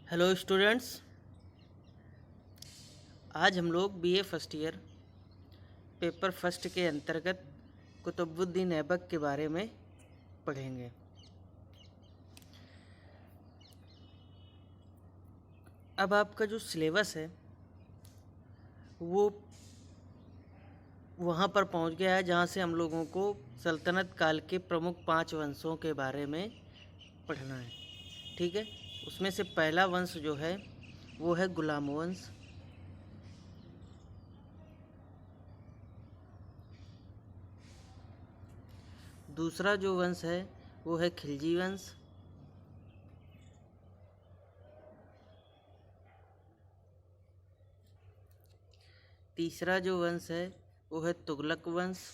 Hello students, आज हम लोग BA first year paper first के अंतर्गत कुतुबुद्दीन ऐबक के बारे में पढ़ेंगे। अब आपका जो सिलेबस है वो वहाँ पर पहुँच गया है जहाँ से हम लोगों को सल्तनत काल के प्रमुख 5 वंशों के बारे में पढ़ना है। ठीक है, उसमें से पहला वंश जो है वो है गुलाम वंश। दूसरा जो वंश है वो है खिलजी वंश। तीसरा जो वंश है वो है तुगलक वंश।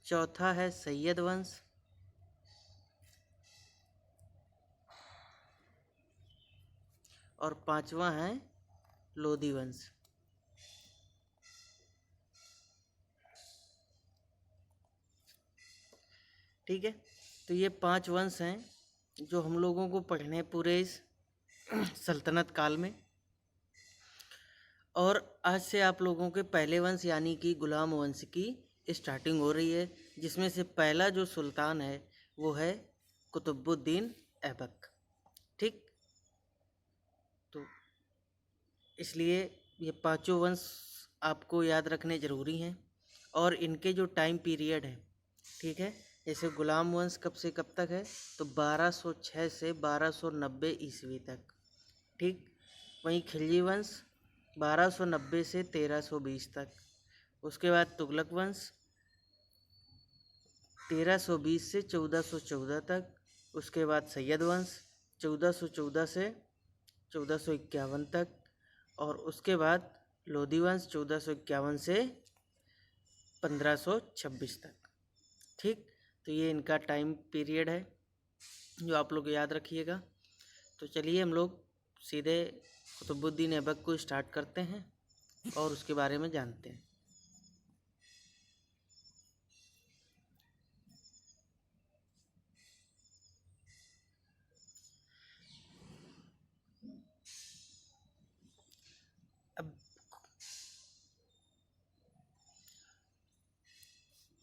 चौथा है सैयद वंश। और पांचवा है लोधी वंश। ठीक है, तो ये 5 वंश हैं जो हम लोगों को पढ़ने पूरे इस सल्तनत काल में। और आज से आप लोगों के पहले वंश यानी कि गुलाम वंश की स्टार्टिंग हो रही है, जिसमें से पहला जो सुल्तान है वो है कुतुबुद्दीन ऐबक। ठीक, तो इसलिए ये पांचों वंश आपको याद रखने ज़रूरी हैं और इनके जो टाइम पीरियड है, ठीक है, जैसे गुलाम वंश कब से कब तक है तो 1206 से 1290 ईस्वी तक। ठीक, वहीं खिलजी वंश 1290 से 1320 तक। उसके बाद तुगलक वंश 1320 से 1414 तक। उसके बाद सैयद वंश 1414 से 1451 तक। और उसके बाद लोधी वंश 1451 से 1526 तक। ठीक, तो ये इनका टाइम पीरियड है जो आप लोग याद रखिएगा। तो चलिए हम लोग सीधे कुतुबुद्दीन ऐबक को स्टार्ट करते हैं और उसके बारे में जानते हैं। अब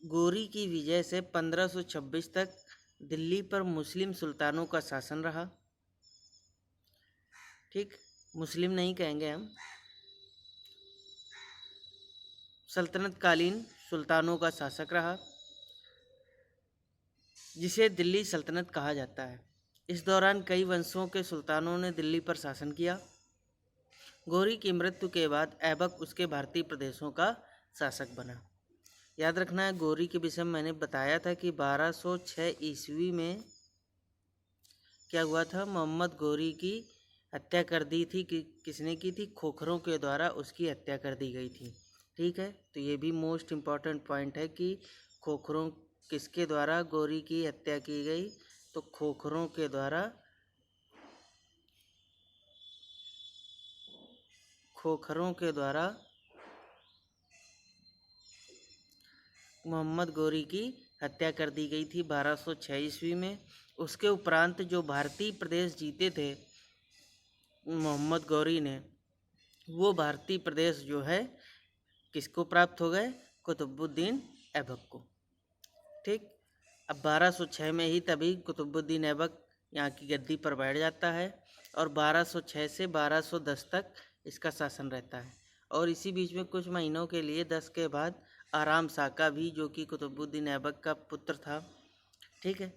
गोरी की विजय से 1526 तक दिल्ली पर मुस्लिम सुल्तानों का शासन रहा। ठीक, मुस्लिम नहीं कहेंगे हम, सल्तनतकालीन सुल्तानों का शासक रहा, जिसे दिल्ली सल्तनत कहा जाता है। इस दौरान कई वंशों के सुल्तानों ने दिल्ली पर शासन किया। गौरी की मृत्यु के बाद ऐबक उसके भारतीय प्रदेशों का शासक बना। याद रखना है, गौरी के विषय में मैंने बताया था कि 1206 ईस्वी में क्या हुआ था, मोहम्मद गौरी की हत्या कर दी थी। कि किसने की थी? खोखरों के द्वारा उसकी हत्या कर दी गई थी। ठीक है, तो ये भी मोस्ट इम्पॉर्टेंट पॉइंट है कि खोखरों किसके द्वारा गौरी की हत्या की गई, तो खोखरों के द्वारा, खोखरों के द्वारा मोहम्मद गौरी की हत्या कर दी गई थी 1206 ईस्वी में। उसके उपरांत जो भारतीय प्रदेश जीते थे मोहम्मद गौरी ने, वो भारतीय प्रदेश जो है किसको प्राप्त हो गए? कुतुबुद्दीन ऐबक को। ठीक, अब 1206 में ही तभी कुतुबुद्दीन ऐबक यहाँ की गद्दी पर बैठ जाता है और 1206 से 1210 तक इसका शासन रहता है। और इसी बीच में कुछ महीनों के लिए 10 के बाद आराम साका भी, जो कि कुतुबुद्दीन ऐबक का पुत्र था, ठीक है,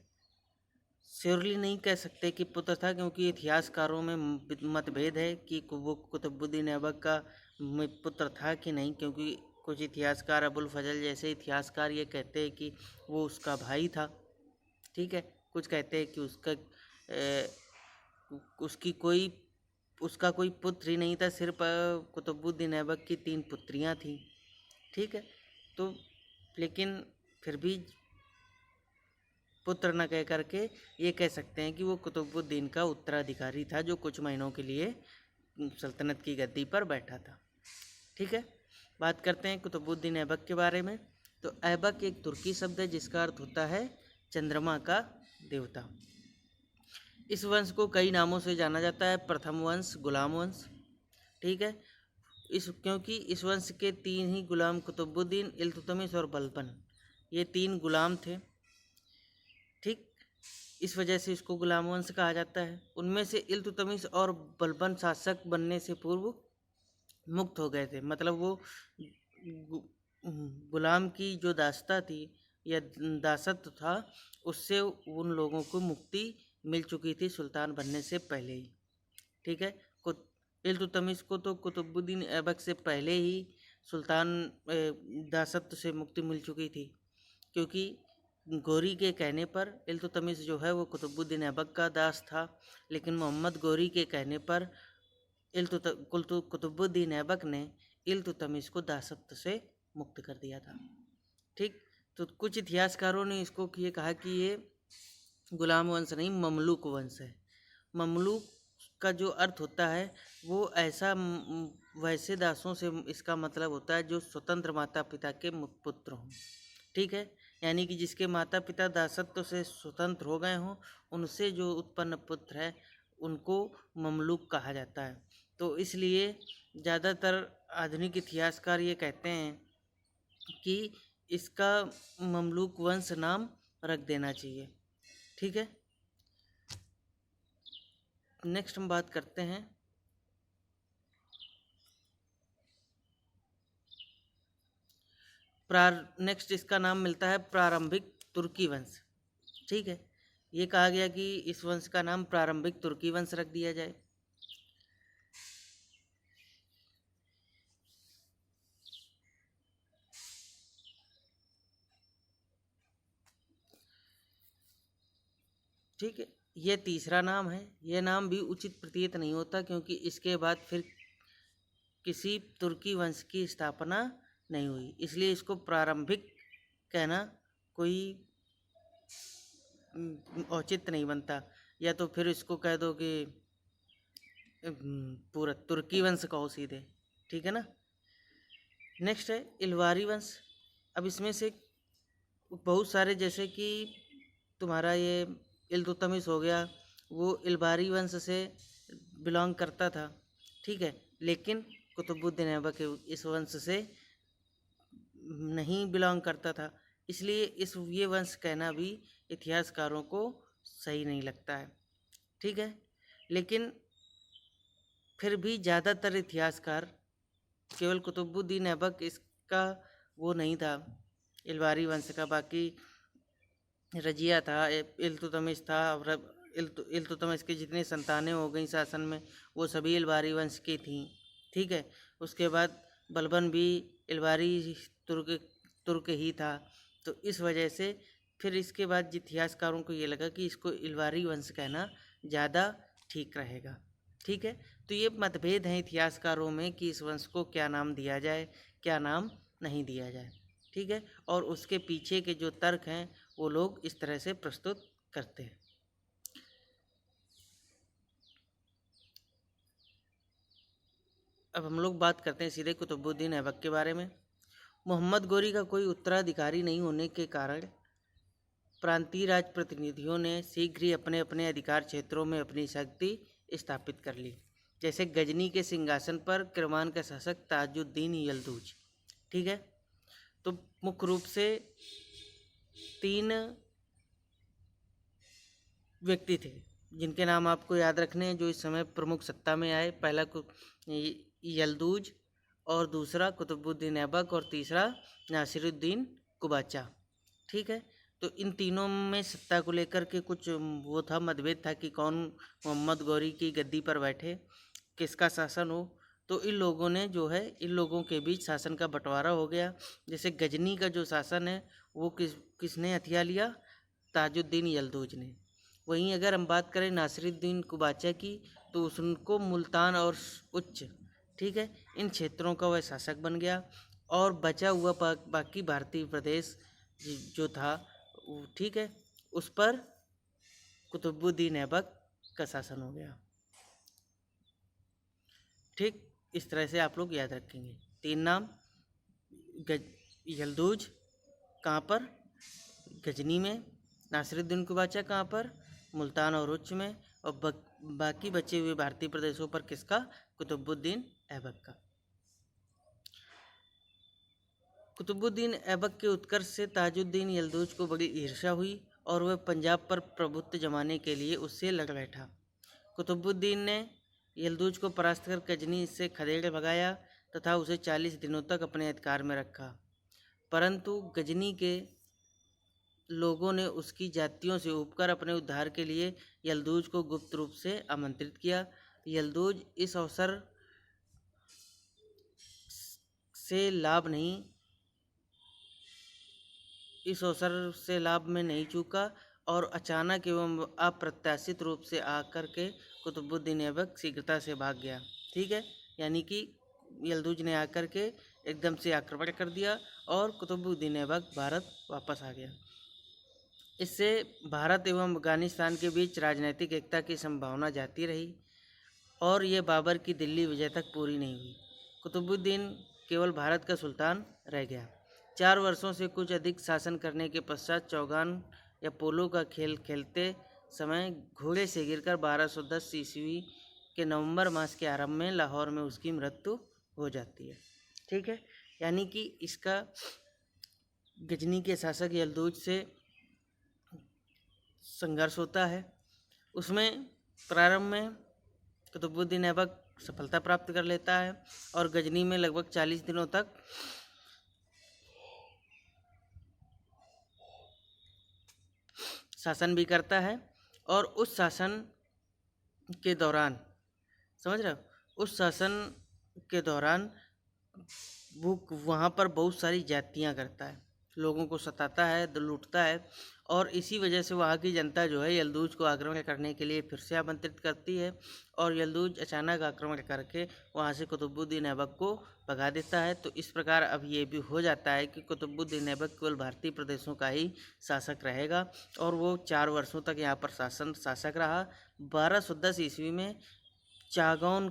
श्योरली नहीं कह सकते कि पुत्र था क्योंकि इतिहासकारों में मतभेद है कि वो कुतुबुद्दीन ऐबक का पुत्र था कि नहीं, क्योंकि कुछ इतिहासकार, अबुल फजल जैसे इतिहासकार ये कहते हैं कि वो उसका भाई था। ठीक है, कुछ कहते हैं कि उसका कोई पुत्र ही नहीं था, सिर्फ कुतुबुद्दीन ऐबक की 3 पुत्रियां थीं। ठीक है, तो लेकिन फिर भी पुत्र न कह करके ये कह सकते हैं कि वो कुतुबुद्दीन का उत्तराधिकारी था जो कुछ महीनों के लिए सल्तनत की गद्दी पर बैठा था। ठीक है, बात करते हैं कुतुबुद्दीन ऐबक के बारे में। तो ऐबक एक तुर्की शब्द है जिसका अर्थ होता है चंद्रमा का देवता। इस वंश को कई नामों से जाना जाता है। प्रथम वंश, गुलाम वंश, ठीक है। क्योंकि इस वंश के 3 ही गुलाम कुतुबुद्दीन, इल्तुतमिश और बलबन, ये 3 गुलाम थे, ठीक। इस वजह से इसको गुलाम वंश कहा जाता है। उनमें से इल्तुतमिश और बलबन शासक बनने से पूर्व मुक्त हो गए थे, मतलब वो गुलाम की जो दासता थी या दासत्व था, उससे उन लोगों को मुक्ति मिल चुकी थी सुल्तान बनने से पहले ही, ठीक है। इल्तुतमिश को तो कुतुबुद्दीन ऐबक से पहले ही सुल्तान दासत्व से मुक्ति मिल चुकी थी, क्योंकि गौरी के कहने पर इल्तुतमिश जो है वो कुतुबुद्दीन ऐबक का दास था, लेकिन मोहम्मद गौरी के कहने पर कुतुबुद्दीन ऐबक ने इल्तुतमिश को दासत्व से मुक्त कर दिया था, ठीक। तो कुछ इतिहासकारों ने इसको ये कहा कि ये गुलाम वंश नहीं, ममलूक वंश है। ममलूक का जो अर्थ होता है वो ऐसा वैसे दासों से इसका मतलब होता है जो स्वतंत्र माता पिता के पुत्र हों, ठीक है। यानी कि जिसके माता पिता दासत्व से स्वतंत्र हो गए हों, उनसे जो उत्पन्न पुत्र है उनको ममलूक कहा जाता है। तो इसलिए ज़्यादातर आधुनिक इतिहासकार ये कहते हैं कि इसका ममलूक वंश नाम रख देना चाहिए, ठीक है। नेक्स्ट हम बात करते हैं नेक्स्ट इसका नाम मिलता है प्रारंभिक तुर्की वंश, ठीक है। ये कहा गया कि इस वंश का नाम प्रारंभिक तुर्की वंश रख दिया जाए। ठीक है, ये तीसरा नाम है। यह नाम भी उचित प्रतीत नहीं होता, क्योंकि इसके बाद फिर किसी तुर्की वंश की स्थापना नहीं हुई, इसलिए इसको प्रारंभिक कहना कोई औचित्य नहीं बनता। या तो फिर इसको कह दो कि पूरा तुर्की वंश कहो सीधे, ठीक है ना। नेक्स्ट है इलवारी वंश। अब इसमें से बहुत सारे, जैसे कि तुम्हारा ये इल्तुतमिश हो गया, वो इलवारी वंश से बिलोंग करता था, ठीक है। लेकिन कुतुबुद्दीन ऐबक इस वंश से नहीं बिलोंग करता था, इसलिए ये वंश कहना भी इतिहासकारों को सही नहीं लगता है, ठीक है। लेकिन फिर भी ज़्यादातर इतिहासकार, केवल कुतुबुद्दीन ऐबक इसका वो नहीं था इलवारी वंश का, बाकी रजिया था, इल्तुतमिश था, और इल्तुतमिश की जितनी संतानें हो गई शासन में वो सभी इलवारी वंश की थीं, ठीक है। उसके बाद बलबन भी इलवारी तुर्क ही था। तो इस वजह से फिर इसके बाद इतिहासकारों को ये लगा कि इसको इलवारी वंश कहना ज़्यादा ठीक रहेगा, ठीक है। तो ये मतभेद हैं इतिहासकारों में कि इस वंश को क्या नाम दिया जाए, क्या नाम नहीं दिया जाए, ठीक है। और उसके पीछे के जो तर्क हैं वो लोग इस तरह से प्रस्तुत करते हैं। अब हम लोग बात करते हैं सीधे कुतुबुद्दीन ऐबक के बारे में। मोहम्मद गौरी का कोई उत्तराधिकारी नहीं होने के कारण प्रांतीय राज प्रतिनिधियों ने शीघ्र ही अपने अपने अधिकार क्षेत्रों में अपनी शक्ति स्थापित कर ली। जैसे गजनी के सिंहासन पर किरमान का शासक ताजुद्दीन यल्दूज, ठीक है। तो मुख्य रूप से 3 व्यक्ति थे जिनके नाम आपको याद रखने हैं, जो इस समय प्रमुख सत्ता में आए। पहला यल्दूज, और दूसरा कुतुबुद्दीन ऐबक, और तीसरा नासिरुद्दीन कुबाचा, ठीक है। तो इन तीनों में सत्ता को लेकर के कुछ वो था, मतभेद था कि कौन मोहम्मद गौरी की गद्दी पर बैठे, किसका शासन हो। तो इन लोगों ने जो है, इन लोगों के बीच शासन का बंटवारा हो गया। जैसे गजनी का जो शासन है वो किसने हथिया लिया? ताजुद्दीन यल्दूज ने। वहीं अगर हम बात करें नासिरुद्दीन कुबाचा की, तो उनको मुल्तान और उच्च, ठीक है, इन क्षेत्रों का वह शासक बन गया। और बचा हुआ बाकी भारतीय प्रदेश जो था, ठीक है, उस पर कुतुबुद्दीन ऐबक का शासन हो गया, ठीक। इस तरह से आप लोग याद रखेंगे 3 नाम। यल्दूज कहाँ पर? गजनी में। नासिरुद्दीन को बचा कहाँ पर? मुल्तान और उच्च में। और बाकी बचे हुए भारतीय प्रदेशों पर किसका? कुतुबुद्दीन ऐबक का। कुतुबुद्दीन ऐबक के उत्कर्ष से ताजुद्दीन यलदूज को बड़ी ईर्ष्या हुई और वह पंजाब पर प्रभुत्व जमाने के लिए उससे लड़ बैठा। कुतुबुद्दीन ने यलदूज को परास्त कर गजनी से खदेड़ भगाया तथा उसे 40 दिनों तक अपने अधिकार में रखा, परंतु गजनी के लोगों ने उसकी जातियों से उपकर अपने उद्धार के लिए यलदूज को गुप्त रूप से आमंत्रित किया। यलदूज इस अवसर से लाभ में नहीं चूका और अचानक एवं अप्रत्याशित रूप से आकर के कुतुबुद्दीन ऐबक शीघ्रता से भाग गया। ठीक है, यानी कि यलदूज ने आकर के एकदम से आक्रमण कर दिया और कुतुबुद्दीन ऐबक भारत वापस आ गया। इससे भारत एवं अफगानिस्तान के बीच राजनीतिक एकता की संभावना जाती रही और ये बाबर की दिल्ली विजय तक पूरी नहीं हुई। कुतुबुद्दीन केवल भारत का सुल्तान रह गया। 4 वर्षों से कुछ अधिक शासन करने के पश्चात चौगान या पोलो का खेल खेलते समय घोड़े से गिरकर 1210 ईस्वी के नवंबर मास के आरंभ में लाहौर में उसकी मृत्यु हो जाती है। ठीक है, यानी कि इसका गजनी के शासक यलदूज से संघर्ष होता है। उसमें प्रारंभ में कुतुबुद्दीन ऐबक सफलता प्राप्त कर लेता है और गजनी में लगभग 40 दिनों तक शासन भी करता है। और उस शासन के दौरान, समझ रहे हो, उस शासन के दौरान वो वहाँ पर बहुत सारी जातियाँ करता है, लोगों को सताता है, लूटता है और इसी वजह से वहाँ की जनता जो है यलदूज को आक्रमण करने के लिए फिर से आमंत्रित करती है और यलदूज अचानक आक्रमण करके वहाँ से कुतुबुद्दीन ऐबक को भगा देता है। तो इस प्रकार अब ये भी हो जाता है कि कुतुबुद्दीन ऐबक केवल भारतीय प्रदेशों का ही शासक रहेगा और वो 4 वर्षों तक यहाँ पर शासक रहा। 1210 ईस्वी में चौगान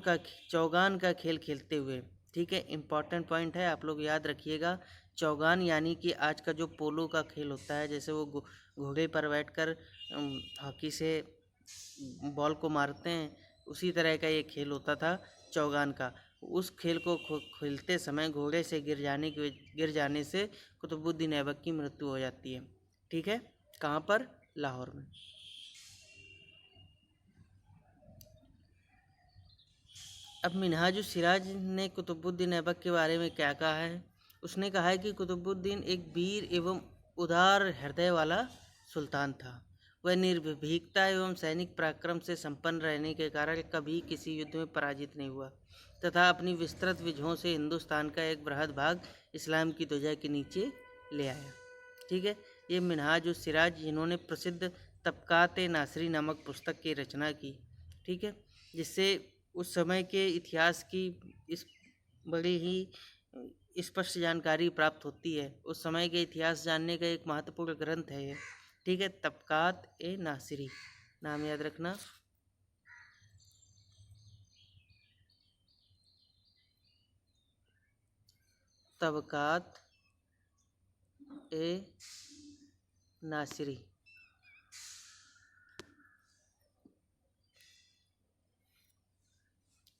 का खेल खेलते हुए, ठीक है, इम्पॉर्टेंट पॉइंट है, आप लोग याद रखिएगा। चौगान यानी कि आज का जो पोलो का खेल होता है, जैसे वो घोड़े पर बैठकर हॉकी से बॉल को मारते हैं, उसी तरह का ये खेल होता था चौगान का। उस खेल को खेलते समय घोड़े से गिर जाने से कुतुबुद्दीन ऐबक की मृत्यु हो जाती है। ठीक है, कहाँ पर? लाहौर में। अब मिनहाजुस सिराज ने कुतुबुद्दीन ऐबक के बारे में क्या कहा है? उसने कहा है कि कुतुबुद्दीन एक वीर एवं उदार हृदय वाला सुल्तान था। वह निर्भीकता एवं सैनिक पराक्रम से संपन्न रहने के कारण कभी किसी युद्ध में पराजित नहीं हुआ तथा अपनी विस्तृत विजयों से हिंदुस्तान का एक बृहद भाग इस्लाम की ध्वजा के नीचे ले आया। ठीक है, ये मिनहाजुस सिराज जिन्होंने प्रसिद्ध तबकात-ए नासिरी नामक पुस्तक की रचना की। ठीक है, जिससे उस समय के इतिहास की इस बड़ी ही स्पष्ट जानकारी प्राप्त होती है। उस समय के इतिहास जानने का एक महत्वपूर्ण ग्रंथ है ये। ठीक है, तबकात-ए नासिरी, नाम याद रखना। तबकात-ए नासिरी।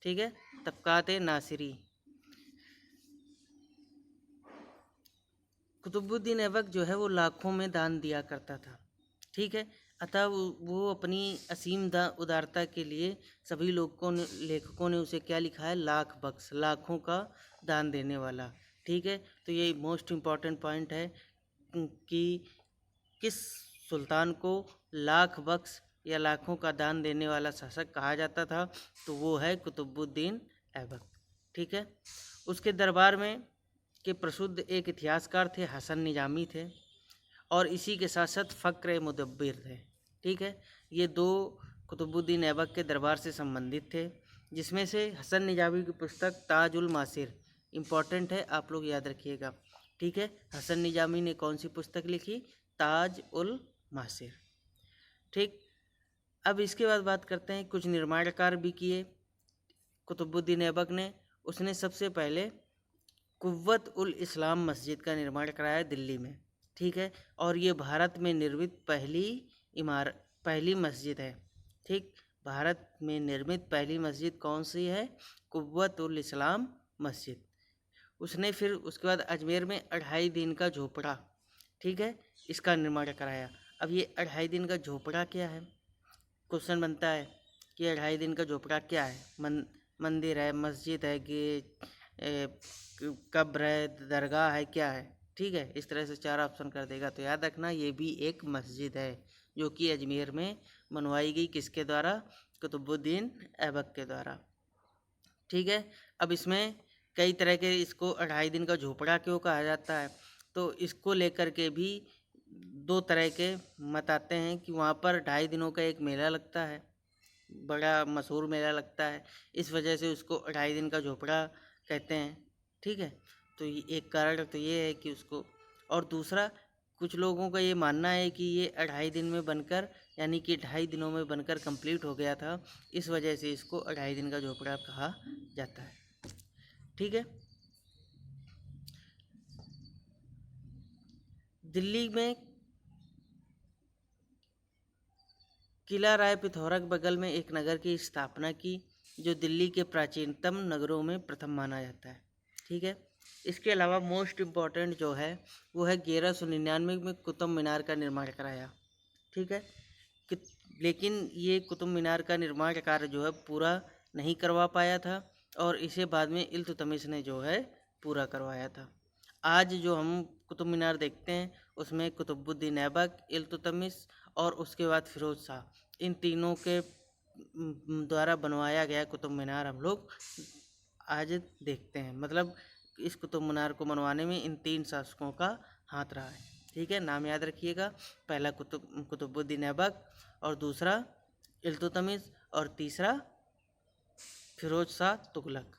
ठीक है, तबकात-ए नासिरी। कुतुबुद्दीन ऐबक जो है वो लाखों में दान दिया करता था। ठीक है, अतः वो अपनी असीम उदारता के लिए सभी लेखकों ने उसे क्या लिखा है? लाख बख्श, लाखों का दान देने वाला। ठीक है, तो ये मोस्ट इम्पॉर्टेंट पॉइंट है कि किस सुल्तान को लाख बख्श या लाखों का दान देने वाला शासक कहा जाता था, तो वो है कुतुबुद्दीन ऐबक। ठीक है, उसके दरबार में के प्रसिद्ध एक इतिहासकार थे, हसन निजामी थे, और इसी के साथ साथ फ़क्र मुदब्बिर थे। ठीक है, ये दो कुतुबुद्दीन ऐबक के दरबार से संबंधित थे, जिसमें से हसन निजामी की पुस्तक ताज उल मासिर इम्पॉर्टेंट है, आप लोग याद रखिएगा। ठीक है, हसन निजामी ने कौन सी पुस्तक लिखी? ताज उल मासिर। ठीक, अब इसके बाद बात करते हैं कुछ निर्माण कार्य भी किए कुतुबुद्दीन ऐबक ने। उसने सबसे पहले कुव्वत उल इस्लाम मस्जिद का निर्माण कराया दिल्ली में। ठीक। ठीक है। और ये भारत में निर्मित पहली मस्जिद है। ठीक, भारत में निर्मित पहली मस्जिद कौन सी है? कुव्वत उल इस्लाम मस्जिद। उसने फिर उसके बाद अजमेर में 2.5 दिन का झोपड़ा, ठीक है, इसका निर्माण कराया। अब ये 2.5 दिन का झोपड़ा क्या है? क्वेश्चन बनता है कि 2.5 दिन का झोपड़ा क्या है? मंदिर है, मस्जिद है कि कब्र है, दरगाह है, क्या है? ठीक है, इस तरह से 4 ऑप्शन कर देगा। तो याद रखना ये भी एक मस्जिद है जो कि अजमेर में बनवाई गई, किसके द्वारा? कुतुबुद्दीन ऐबक के द्वारा। ठीक है। अब इसमें कई तरह के, इसको 2.5 दिन का झोपड़ा क्यों कहा जाता है? तो इसको लेकर के भी 2 तरह के मत आते हैं कि वहाँ पर 2.5 दिनों का एक मेला लगता है, बड़ा मशहूर मेला लगता है, इस वजह से उसको 2.5 दिन का झोपड़ा कहते हैं। ठीक है, तो ये एक कारण तो ये है कि उसको, और दूसरा कुछ लोगों का ये मानना है कि ये 2.5 दिन में बनकर, यानी कि 2.5 दिनों में बनकर कंप्लीट हो गया था, इस वजह से इसको 2.5 दिन का झोपड़ा कहा जाता है। ठीक है। दिल्ली में किला राय पिथौरागढ़ बगल में एक नगर की स्थापना की जो दिल्ली के प्राचीनतम नगरों में प्रथम माना जाता है। ठीक है। इसके अलावा मोस्ट इम्पॉर्टेंट जो है वो है 1199 में कुतुब मीनार का निर्माण कराया। ठीक है, लेकिन ये कुतुब मीनार का निर्माण कार्य जो है पूरा नहीं करवा पाया था और इसे बाद में इल्तुतमिश ने जो है पूरा करवाया था। आज जो हम कुतुब मीनार देखते हैं उसमें कुतुबुद्दीन ऐबक, इल्तुतमिश और उसके बाद फिरोज शाह, इन तीनों के द्वारा बनवाया गया कुतुब मीनार हम लोग आज देखते हैं। मतलब इस कुतुब मीनार को बनवाने में इन 3 शासकों का हाथ रहा है। ठीक है, नाम याद रखिएगा। पहला कुतुबुद्दीन ऐबक, और दूसरा इल्तुतमिश, और तीसरा फिरोज शाह तुगलक।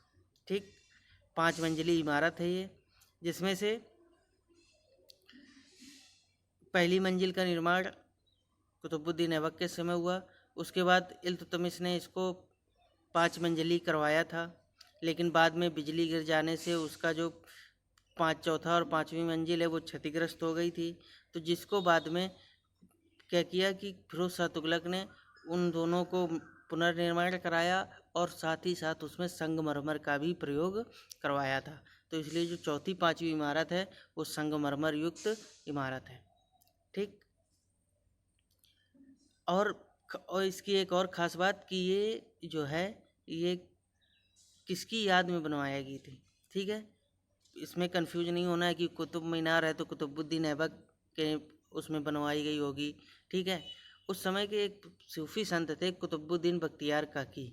ठीक, 5 मंजिली इमारत है ये, जिसमें से पहली मंजिल का निर्माण कुतुबुद्दीन ऐबक के समय हुआ। उसके बाद इल्तुतमिश ने इसको 5 मंजिली करवाया था, लेकिन बाद में बिजली गिर जाने से उसका जो चौथा और 5वीं मंजिल है वो क्षतिग्रस्त हो गई थी। तो जिसको बाद में क्या किया कि फिरोज शाह तुगलक ने उन दोनों को पुनर्निर्माण कराया और साथ ही साथ उसमें संगमरमर का भी प्रयोग करवाया था। तो इसलिए जो चौथी 5वीं इमारत है वो संगमरमर युक्त इमारत है। ठीक, और इसकी एक और ख़ास बात कि ये जो है ये किसकी याद में बनवाया गई थी। ठीक है, इसमें कंफ्यूज नहीं होना है कि कुतुब मीनार है तो कुतुबुद्दीन ऐबक के उसमें बनवाई गई होगी। ठीक है, उस समय के एक सूफी संत थे कुतुबुद्दीन बख्तियार काकी,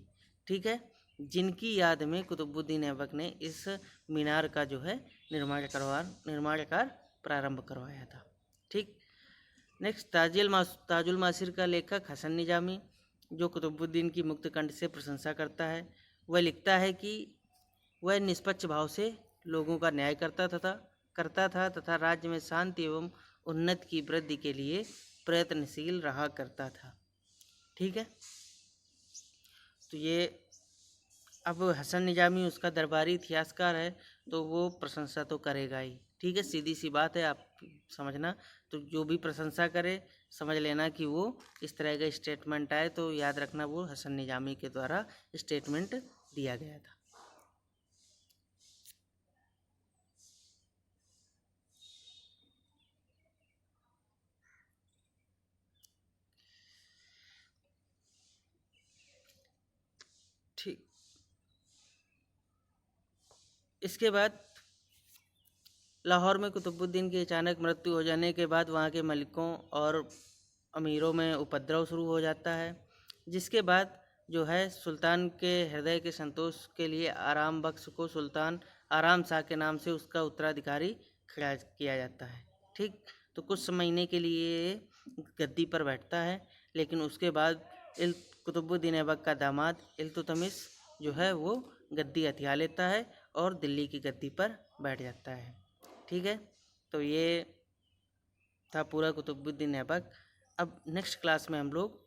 ठीक है, जिनकी याद में कुतुबुद्दीन ऐबक ने इस मीनार का जो है निर्माण कार्य प्रारंभ करवाया था। ठीक, नेक्स्ट ताजुल मासिर का लेखक हसन निजामी, जो कुतुबुद्दीन की मुक्तकंठ से प्रशंसा करता है। वह लिखता है कि वह निष्पक्ष भाव से लोगों का न्याय करता था तथा राज्य में शांति एवं उन्नति की वृद्धि के लिए प्रयत्नशील रहा करता था। ठीक है, तो ये अब हसन निजामी उसका दरबारी इतिहासकार है तो वो प्रशंसा तो करेगा ही। ठीक है, सीधी सी बात है, आप समझना। तो जो भी प्रशंसा करे समझ लेना कि वो इस तरह का स्टेटमेंट आए तो याद रखना वो हसन निजामी के द्वारा स्टेटमेंट दिया गया था। ठीक, इसके बाद लाहौर में कुतुबुद्दीन की अचानक मृत्यु हो जाने के बाद वहाँ के मलिकों और अमीरों में उपद्रव शुरू हो जाता है, जिसके बाद जो है सुल्तान के हृदय के संतोष के लिए आराम बख्श को सुल्तान आराम शाह के नाम से उसका उत्तराधिकारी खड़ा किया जाता है। ठीक, तो कुछ महीने के लिए गद्दी पर बैठता है, लेकिन उसके बाद कुतुबुद्दीन ऐबक का दामाद इल्तुतमिश जो है वो गद्दी हथिया लेता है और दिल्ली की गद्दी पर बैठ जाता है। ठीक है, तो ये था पूरा कुतुबुद्दीन ऐबक। अब नेक्स्ट क्लास में हम लोग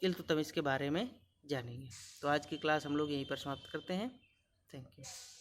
इल्तुतमिश के बारे में जानेंगे। तो आज की क्लास हम लोग यहीं पर समाप्त करते हैं। Thank you.